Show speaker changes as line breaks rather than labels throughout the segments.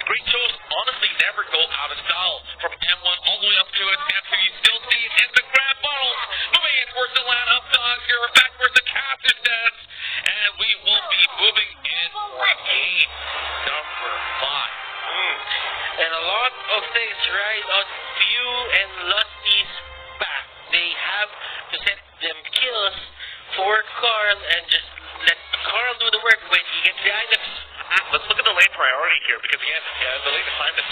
Great shows honestly never go out of style. From M1 all the way up to it, after you still see in the grand finals. Moving in towards the lineup, here backwards the captain dance. And we will be moving in for game number 5.
And a lot of things ride on View and Lusty's back. They have to set them kills for Carl and just let Carl do the work when he gets the items.
Let's look at the lane priority here, because again, the lane assignment,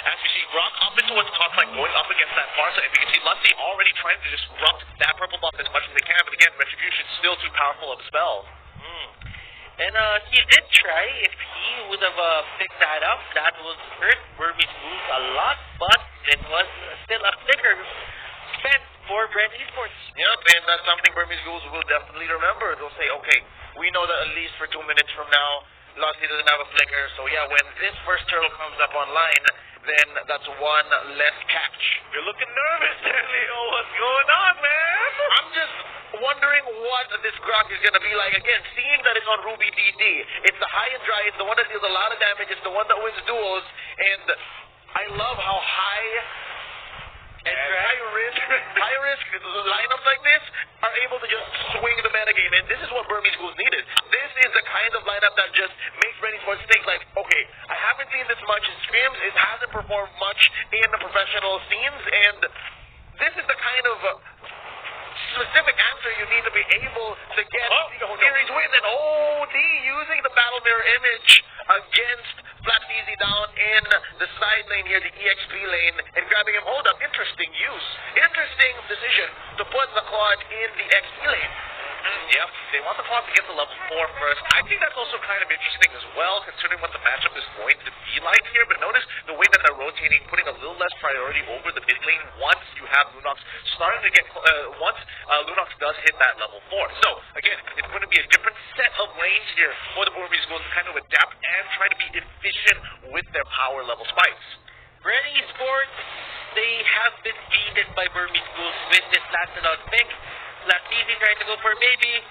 as we see Rock up into what's top flank, going up against that far side, and we can see Lusty already trying to disrupt that purple buff as much as they can, but again, Retribution still too powerful of a spell.
And he did try. If he would have picked that up, that would hurt Burmese Ghouls a lot, but it was still a flicker spent for Bren Esports.
Yep, and that's something Burmese Ghouls will definitely remember. They'll say, okay, we know that at least for 2 minutes from now, Lusty doesn't have a flicker, so yeah, when this first turtle comes up online, then that's one less catch.
You're looking nervous there, Leo. What's going on, man?
I'm just wondering what this Grok is going to be like. Again, seeing that it's on Ruby DD, it's the high and dry, it's the one that deals a lot of damage, it's the one that wins duels, and I love how high risk lineups like this are able to just swing the metagame, and this is what Burmese Ghouls needed. This is the kind of lineup that just makes Bren Esports think like, okay, I haven't seen this much in scrims, it hasn't performed much in the professional scenes, and this is the kind of specific answer you need to be able to get series win. And OD using the battle mirror image against Flat Easy down in the side lane here, the EXP lane, and grabbing him. Hold up, interesting use. Interesting decision to put the quad in the XP lane.
Yep, they want the quad to get to level 4 first. I think that's also kind of interesting as well, considering what the matchup is going to be like here. But notice the way that they're rotating, putting a little less priority over the mid lane once you have Lunox starting to get, once Lunox does hit that level 4. So, again, it's going to be a different set of lanes here for the Burmese Ghouls to kind of adapt and try to be efficient with their power level spikes.
Bren Esports, they have been beaten by Burmese Ghouls with this Lancelot pick. Flat Easy trying to go for Maybe.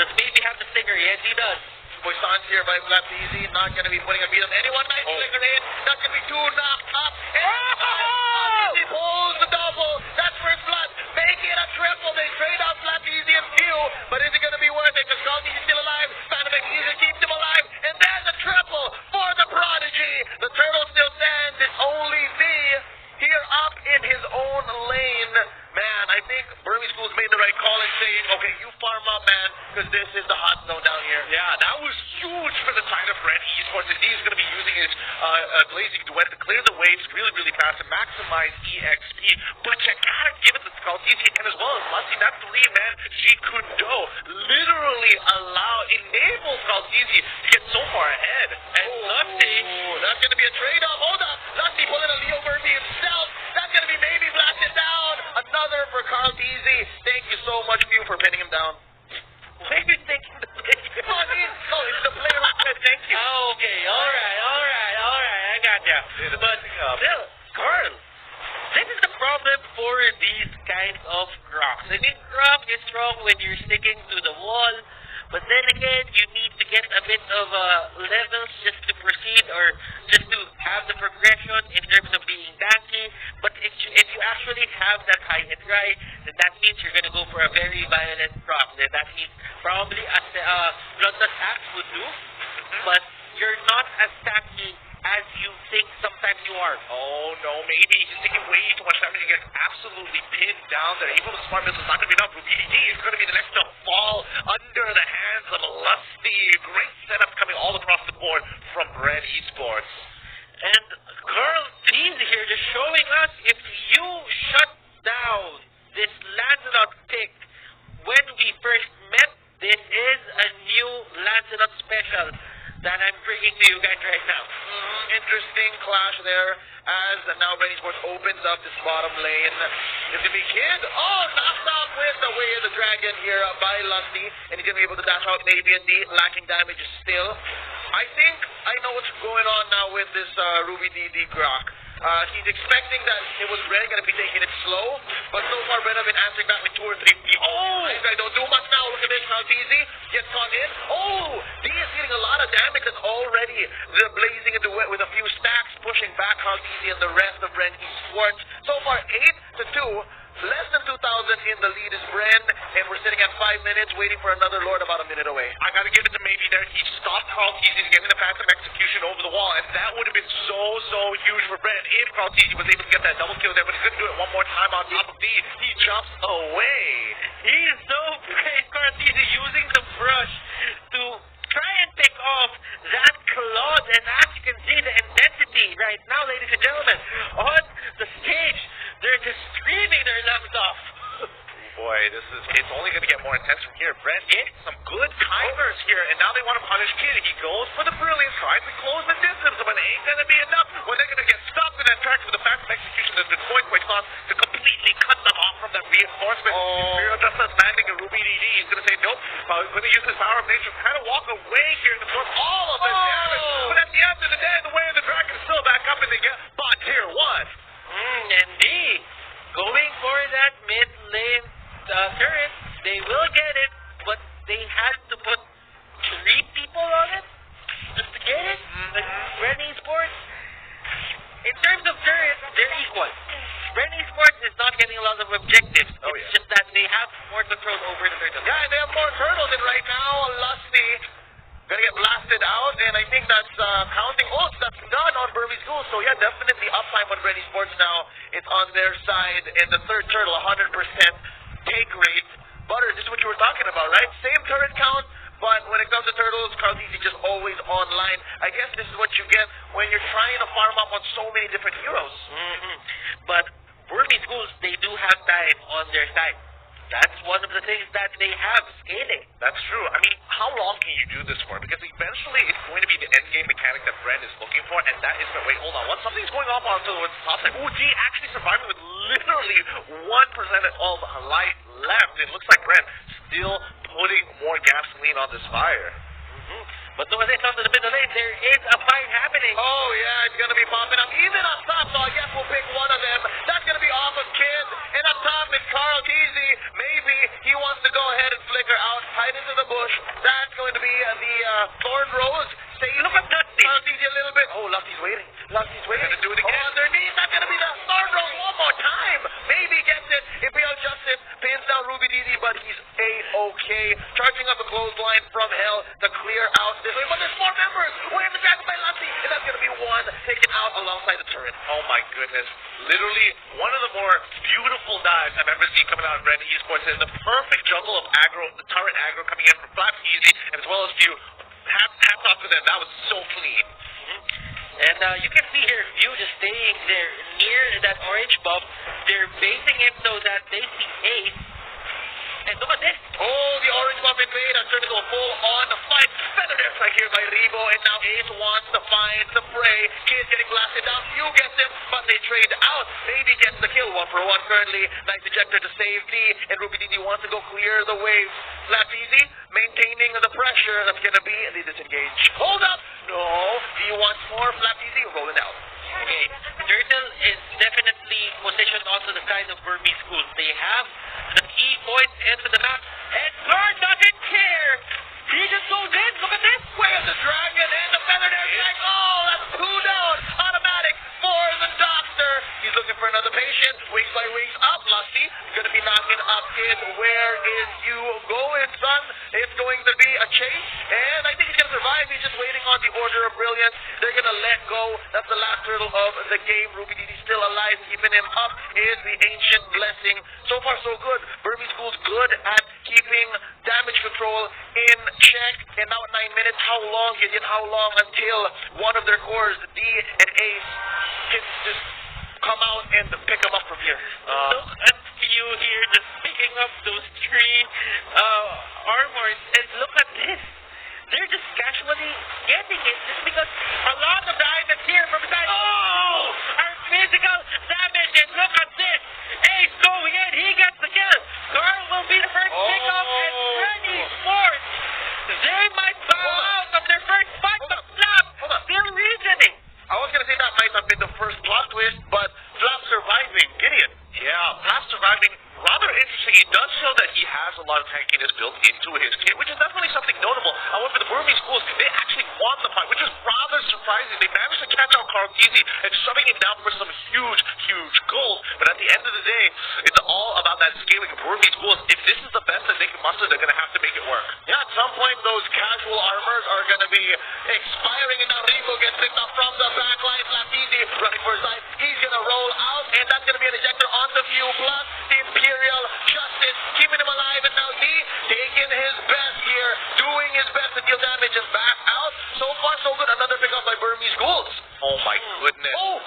Does Maybe have the stinger? Yes, he does.
Poisson's here by Flat Easy, not going to be putting a beat on anyone. Nice flicker in. That's going to be 2 knocked up. And he pulls the double. That's first blood. Make it a triple. They trade out Flat Easy and Pew. But is it going to be worth it? Because Easy's still alive. Panamex Easy keeps him alive. And then the triple for the Prodigy. The turtle still stands. It's only V here up in his own lane. Man, I think Burmese Ghouls made the right call in saying, okay, you farm up, man, because this is the hot zone down here.
Yeah, that was huge for the side of Bren Esports, and he's going to be using his Glazing Duet to clear the waves really, really fast and maximize EXP. But you gotta give it to Skulls Easy, and as well as Lusty, that 3-man Jeet Kune Do literally enable Skulls Easy to get so far ahead. And Lusty,
that's going to be a trade-off. Hold up, Lusty pulling a Leo Murphy himself. That's going to be maybe blasted down. Another for Carl Easy. Thank you so much, Pew, for pinning him down.
Why are you taking the pick?
It's the player who said thank you.
Oh, okay, alright, I got ya. But still, Carl, this is the problem for these kinds of Crocs. I mean, Croc is strong when you're sticking to the wall, but then again, you need to get a bit of levels just to proceed or just to have the progression in terms of being tanky. But if you actually have that high hit dry, then that means you're going to go for a very violent Croc. Then that means probably Bloodlust Axe would do, but you're not as tanky as you think sometimes you are.
Oh no, maybe he's taking way too much damage. He gets absolutely pinned down there. Even the smart missile is not going to be enough. BDD is going to be the next to fall under the hands of Lusty. Great setups coming all across the board from Bren Esports.
And Carl Dean here just showing us if you shut down this Lancelot pick when we first met, this is a new Lancelot special that I'm bringing to you guys right now.
Interesting clash there as now Bren Esports opens up this bottom lane. It's going to be Kid. Oh, knocked out with the Way of the Dragon here by Lusty. And he's going to be able to dash out maybe and D, lacking damage still. I think I know what's going on now with this Ruby DD Grok. He's expecting that it was Bren going to be taking it slow, but so far Bren have been answering back with 2 or 3 people. Oh! I don't do much now. Look at this. How easy. Gets caught in. Oh! D is getting a lot of damage and already the blazing into it with a few Carl Easy and the rest of Bren Esports. So far, 8-2. Less than 2,000 in the lead is Bren, and we're sitting at 5 minutes waiting for another Lord about a minute away.
I gotta give it to Maybe there. He stopped Carl Teasy getting the phantom execution over the wall, and that would have been so huge for Bren if Carl Teasy was able to get that double kill there, but he couldn't do it one more time on top of D. He jumps away.
He's so great, Carl Teasy, using the brush to try and pick off that Claude, and as you can see, the intensity right now, ladies and gentlemen, on the stage, they're just screaming their lungs off.
Boy, it's only going to get more intense from here. Bren hit some good timers here, and now they want to punish Kid. He goes for the brilliance, tries to close the distance, but it ain't going to be enough. Well, they're going to get stopped in that track with the phantom execution that's been going quite long to completely cut them off from that reinforcement. Imperial just as landing a Ruby DD. He's going to say, nope, I'm going to use his power of nature to kind of walk away here to absorb all of this damage. But at the end of the day, the way of the dragon is still back up, and they get bot tier 1.
Indeed. Going for that mid lane turret, they will get it, but they had to put 3 people on it just to get it. Like Bren Esports, in terms of turrets, they're equal. Bren Esports is not getting a lot of objectives. It's just that they have more control over the turtles.
Yeah, and they have more turtles, and right now, Lusty gonna get blasted out, and I think that's counting ults. That's done on Burmese Ghouls. So yeah, definitely uptime on Bren Esports now. It's on their side, and the third turtle, 100% take rate. Butter, this is what you were talking about, right? Same turret count, but when it comes to turtles, Carl Easy just always online. I guess this is what you get when you're trying to farm up on so many different heroes.
But Burmese Ghouls, they do have time on their side. That's one of the things that they have, scaling.
That's true. I mean, how long can you do this for? Because eventually it's going to be the end game mechanic that Bren is looking for, and that is wait, hold on. Something's going on towards the top side. Ooh, G actually surviving with literally 1% of light left. It looks like Bren still putting more gasoline on this fire.
But when they come to the middle lane, there is a fight happening.
Oh, yeah, it's going to be popping up. Even on top, so I guess we'll pick one of them. That's going to be off of Kid. And up top is Carl Teasy. Maybe he wants to go ahead and flicker out, hide into the bush. That's going to be the Thorn Rose. Say, look at Lusty. Carl Teasy a little bit. Oh, Lusty's waiting. Lusty's waiting.
Gonna do it again.
Oh, underneath. That's going to be the Thorn Rose one more time. Maybe gets it. Imperial Justice pins down Ruby DD, but he's A-okay. Charging up a clothesline from hell to clear out this way. But there's 4 members. Wait, the dragon by Lusty. And that's going to be one taken out alongside the turret.
Oh my goodness. Literally one of the more beautiful dives I've ever seen coming out of Bren Esports. Is the perfect juggle of aggro, the turret aggro coming in from Flap Easy, and as well as View. Hats off to them. That was so clean.
And you can see here, View just staying there near that orange buff. They're basing it so that they see Ace. And look at this.
Oh, the orange buff invade has turned into a full-on fight. Feather airstrike here by Rebo, and now Ace wants to find the fray. Kid getting blasted down. Few gets him, but they trade out. Maybe gets the kill. 1-for-1 currently. Nice ejector to save D, and Ruby DD wants to go clear the wave. Flap Easy maintaining the pressure. That's going to be, and they disengage. Hold up. No, he wants more. Flap Easy rolling out.
Okay, Turtle is definitely positioned onto the side of Burmese Ghouls. They have the key points into the map, and Guard doesn't care. He just goes in. Look at this.
Where's the dragon and the feathered airstrike? Oh, that's 2 down. Automatic for the doctor. He's looking for another patient. Wings by wings up. Lusty going to be knocking up Kid. Where is you going, son? It's going to be a chase, and I think he's going to survive. He's just waiting on the Order of Brilliance. They're going to let go. That's the last turtle of the game. Ruby DD still alive. Keeping him up is the Ancient Blessing. So far, so good. Burmese Ghouls good at keeping damage control in check. And now at 9 minutes, how long, Gideon? How long until one of their cores, D and Ace, can just come out and pick them up from here?
Look at you here just picking up those 3 armors, and look at this. They're just casually getting it just because a lot of the items here from side are physical damage, and look at this. Ace going in, he gets the kill. Carl will be the first pick up, and Bren Esports, they might bow out of their first fight, but Flap still reasoning.
I was going to say that might have been the first plot twist, but Flap surviving. Gideon.
Yeah, Flap surviving. Rather interesting. It does show that he has a lot of tankiness built into his kit, which is definitely something notable. However, the Burmese Ghouls, they actually won the fight, which is rather surprising. They managed Carl Teasy and shoving him down for some huge, huge goals. But at the end of the day, it's all about that scaling of Burmese Ghouls. If this is the best that they can muster, they're going to have to make it work.
Yeah, at some point, those casual armors are going to be expiring, and now Rivo gets picked up from the back line. Latizi running for his side. He's going to roll out, and that's going to be an ejector on the few, plus Imperial Justice keeping him alive, and now D taking his best here, doing his best to deal damage and back out. So far, so good. Another pickup by Burmese Ghouls.
Oh my goodness.
Oh!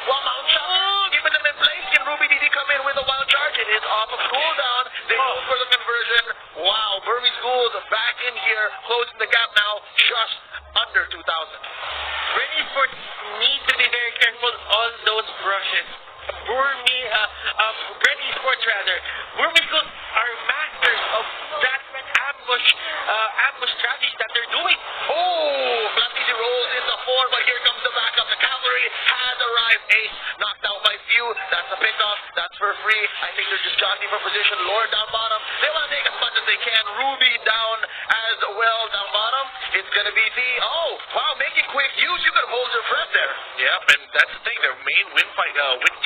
Well, Mount Shot, keeping them in place. Can Ruby DD come in with a wild charge? It is off of cooldown. They go for the conversion. Wow, Burmese Ghouls back in here, closing the gap now, just under 2,000.
Bren Esports need to be very careful on those brushes. Bren Esports rather. Burmese Ghouls are masters of that ambush strategies that they're doing.
Oh, Latizi rolls into 4, but here comes the backup. The cavalry has arrived. Ace knocked out by few. That's a pickup. That's for free. I think they're just jockeying for position. Lord down bottom. They want to take as much as they can. Ruby down as well down bottom. It's going to be D. Oh, wow, making quick use. You could hold your breath there.
Yep, and that's the thing. Their main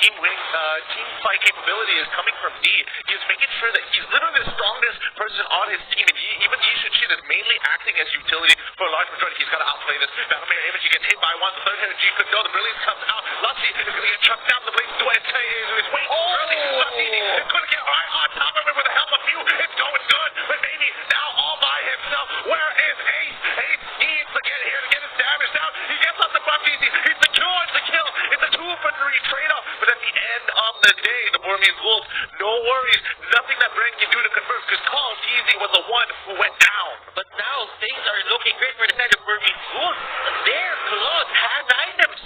team fight capability is coming from D. He's making sure that he's literally the strongest person on his team, and even Yishuchi is mainly acting as utility for a large majority. He's got to outplay this. Battlemare image, he gets hit by one. The third hit, G could go. The brilliance comes out. Lutzi is going to get chucked down. The blade is way too early. Lutzi is going to get right on top of it with the help of few. It's going good, but maybe now all by himself. Where is Ace? Ace needs to get here to get his damage down. He gets off the buff easy. He's secured the kill. It's a 2-for-3 trade-off. But at the end of the day, the Burmese Ghouls, no worries. Nothing that Bren can do to convert, because Carl Teasy was the one who went down.
But now things are looking great for the side of Burmese Ghouls. Their cloth has items.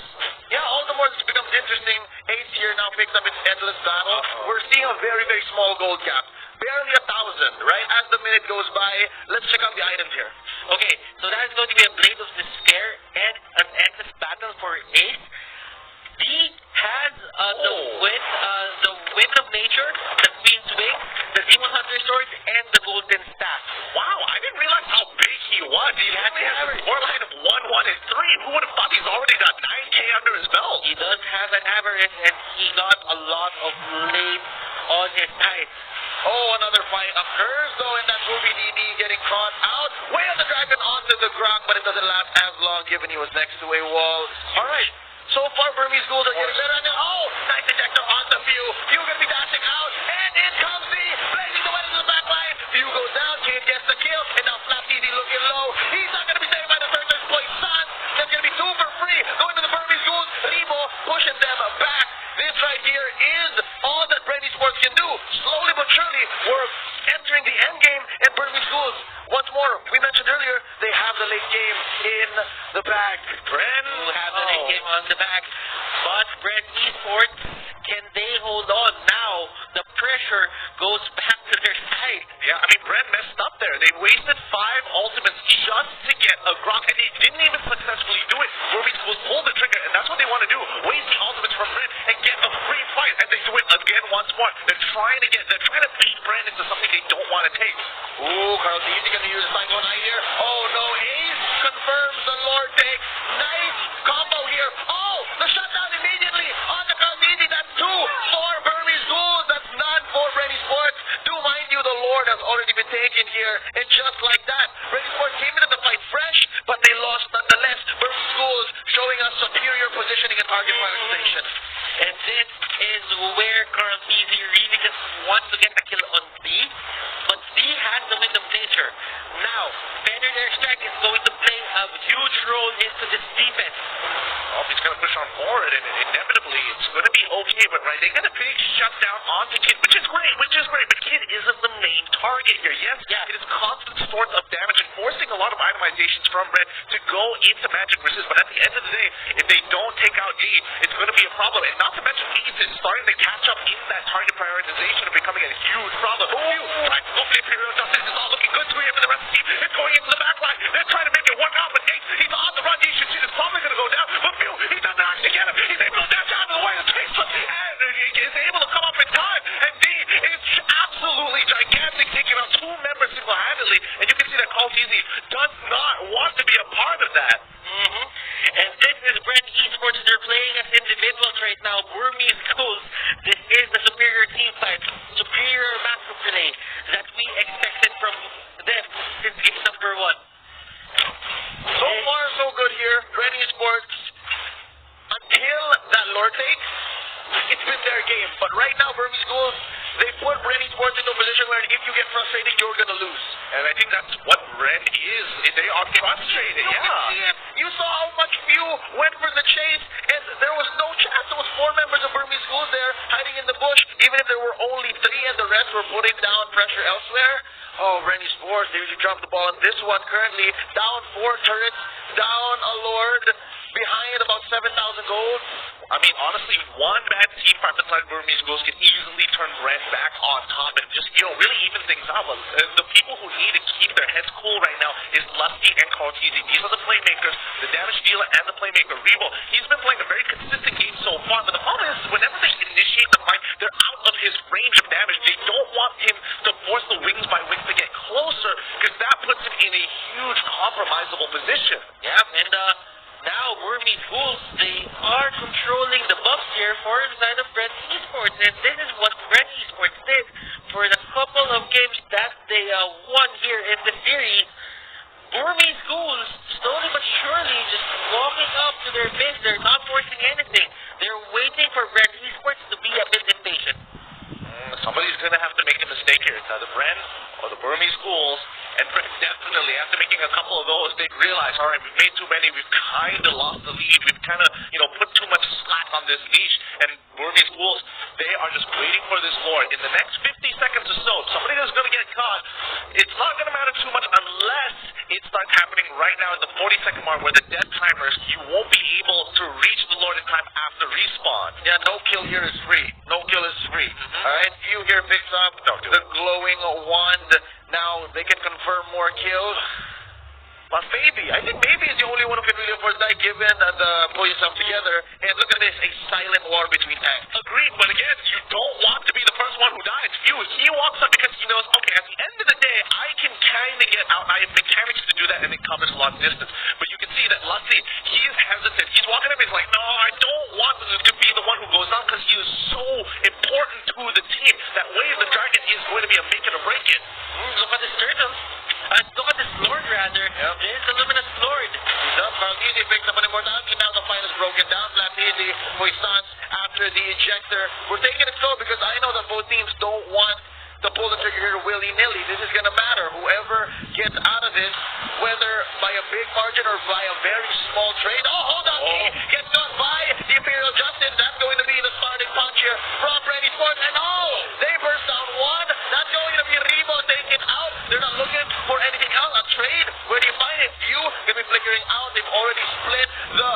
Yeah, all the more this becomes interesting. Ace here now picks up its endless battle. We're seeing a very, very small gold gap. Barely 1,000, right? As the minute goes by, let's check out the items here.
Okay, so that is going to be a Blade of Despair and an endless battle for Ace. D has the Wind of Nature, the Queen's Wing, the Demon Hunter Sword, and the Golden Staff.
Wow, I didn't realize how big he was. He only has a score line of 1, 1, and 3. Who would have thought he's already got 9K under his belt?
He does have an avarice, and he got a lot of blades on his side.
Oh, another fight occurs, though, and that's Ruby DD getting caught out. Way on the dragon onto the ground, but it doesn't last as long, given he was next to a wall. All right. So far, Burmese Ghouls are getting better. And oh, nice ejector on the Few. Few going to be dashing out. And in comes the blazing the way into the back line. Few goes down. Kid gets the kill. And now Slap Easy looking low. He's not going to be saved by the third exploit. Son, that's going to be 2 for free. Going to the Burmese Ghouls. Remo pushing them back. This right here is all that Bren Esports can do. Slowly but surely, we're entering the end game. And Burmese Ghouls, once more, we mentioned earlier, they have the late game in the bag.
Bren will have the late game on the back. But Bren Esports, can they hold on? Now, the pressure goes back to their side.
Yeah, I mean, Bren messed up there. They wasted 5 ultimates just to get a Grok, and they didn't even successfully do it. Burmese Ghouls pulled the trigger, and that's what they want to do. Waste the ultimates from Bren and get a free fight, and they do it again once more. They're trying to beat Bren into something they don't want to take.
Ooh, Carl Easy going to use Cyclone Eye here. Oh, no, Ace confirms the Lord take. Nice combo here. Oh, the shutdown immediately on the Carl Easy. That's 2 for Burmese Ghouls. That's none for Bren Esports. Do mind you, the Lord has already been taken here. And just like that, Bren Esports came into the fight fresh, but they lost nonetheless. Burmese Ghouls showing us superior positioning and target prioritization.
And this is where Carl Easy really just wants to get the kill on D. But D has the Wind of Nature. Now, Feather Airstrike is going to play a huge role into this defense.
Oh, he's going to push on forward, and inevitably it's going to be okay, but right, they got a big shutdown onto Kid, which is great, but Kid isn't the main target here. Yes, it is constant source of damage and forcing a lot of itemizations from Bren to go into magic resist, but at the end of the day, if they don't take out D, it's going to be a problem, and not to mention Ease is starting to catch up in that target prioritization and becoming a huge problem. Right, go for the Imperial Justice, it's all looking good to him for the rest of the team. It's going into the back line. They're trying to make it work out, but Ace, he's on the run. He is probably going to go down, but Few, he doesn't actually get him. He's able to dash out of the way of Tasteless, and he is able to come up in time, and D is absolutely gigantic, taking out 2 members single-handedly, and you can see that Carl Easy does not want to be a part of that.
And this is Bren Esports' they're playing as individuals right now. Burmese Ghouls, this is the superior team fight, superior matchup play that we expected from them since game number 1.
So far, so good here. Bren Esports, until that lore take, it's been their game. But right now, Burmese Ghouls, they put Bren Esports into a position where if you get frustrated, you're going to lose.
And I think that's what Bren is. They are frustrated,
You can see it. You saw how much few went for the chase, and there was no chance. There was 4 members of Burmese Ghouls there hiding in the bush, even if there were only 3 and the rest were putting down pressure elsewhere. Oh, Bren Esports, they usually drop the ball on this one. Currently down 4 turrets, down a Lord, behind about 7,000 gold.
I mean, honestly, one bad team fight beside Burmese Ghouls can easily turn Bren back on top and just, really even things out. But the people who need to keep their heads cool right now is Lusty and Cartesi. These are the playmakers, the damage dealer and the playmaker. Rebo, he's been playing a very consistent game so far, but the problem is whenever they initiate the fight, they're out of his range of damage. They don't want him to force the wings by wings to get closer, because that puts him in a huge compromisable position.
Yeah, and now Burmese Ghouls, they are controlling the buffs here for the side of Bren Esports, and this is what Bren Esports did for the couple of games that they won here in the series. Burmese Ghouls, slowly but surely, just walking up to their base. They're not forcing anything. They're waiting for Bren Esports to be a bit impatient.
Somebody's going to have to make a mistake here. It's either Bren or the Burmese Ghouls. And Bren definitely, after making a couple of those, they realize, all right, we've made too many. We've kind of lost the lead. We've kind of, put too much slack on this leash. And Burmese Ghouls, they are just waiting for this lord. In the next 50 seconds or so, somebody that's going to get caught, it's not going to matter too much unless it starts happening right now at the 40-second mark where the death timers, you won't be able to reach the lord in time after respawn.
Yeah, no kill here is free. No kill is free. Alright, you here picks up the glowing wand. Now they can confirm more kills. But maybe, I think maybe is the only one who can really afford that given the pull yourself together. And look at this, a silent war between tanks.
Agreed, but again, you don't want to be the first one who dies. He walks up because he knows, okay, at the end of the day, I can kind of get out. I have mechanics to do that, and it covers a long distance. But you can see that Lusty, he is hesitant. He's walking up, he's like, no, I don't want to be the one who goes down because he is so important to the team. That way, the dragon is going to be a make it or break it.
Look at this turtle. Look at this lord, rather.
Yep.
It is the luminous lord.
He's up. Cartesi picks up an immortality. Now the fight is broken down. Mlbb, Poissons after the ejector. We're taking it slow because I know that both teams don't want to pull the trigger here willy-nilly. This is going to matter. Whoever gets out of this, whether by a big margin or by a very small trade. Oh, hold on. He gets done by the Imperial Justice. That's going to be the starting punch here from Bren Esports. And they burst down one. That's going to be Rebo taken out. They're not looking for anything else. A trade. Where do you find it? Few going to be flickering out. They've already split the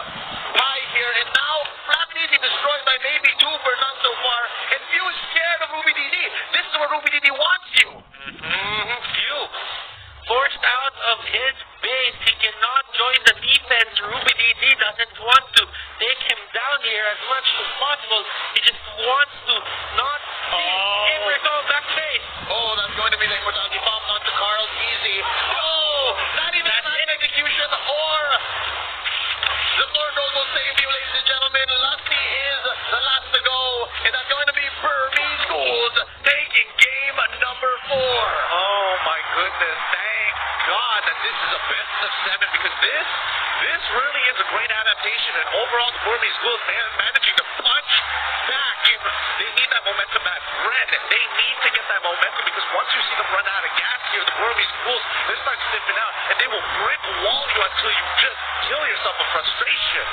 pie here. And now, flat easy destroyed by maybe 2 for none so far. And Few is scared of Ruby DD. This is where Ruby DD wants you.
Few. Forced out of his base. He cannot join the defense. Ruby DD doesn't want to take him down here as much as possible. He just wants to not see him recover back to base.
Oh, that's going to be the immortality bomb onto Carl. Easy. Oh, not even an execution or the Lord Rose will save you, ladies and gentlemen. Lusty is the last to go, and that's going to be Burmese Ghouls taking game number 4.
Oh my goodness, thank God that this is a best of 7 because this really is a great adaptation, and overall the Burmese Ghouls managing to punch back. They need that momentum back. Bren, they need to get that momentum because once you see them run out of gas here, the Burmese Ghouls, they start sniffing out and they will brick wall you until you just kill yourself of frustration.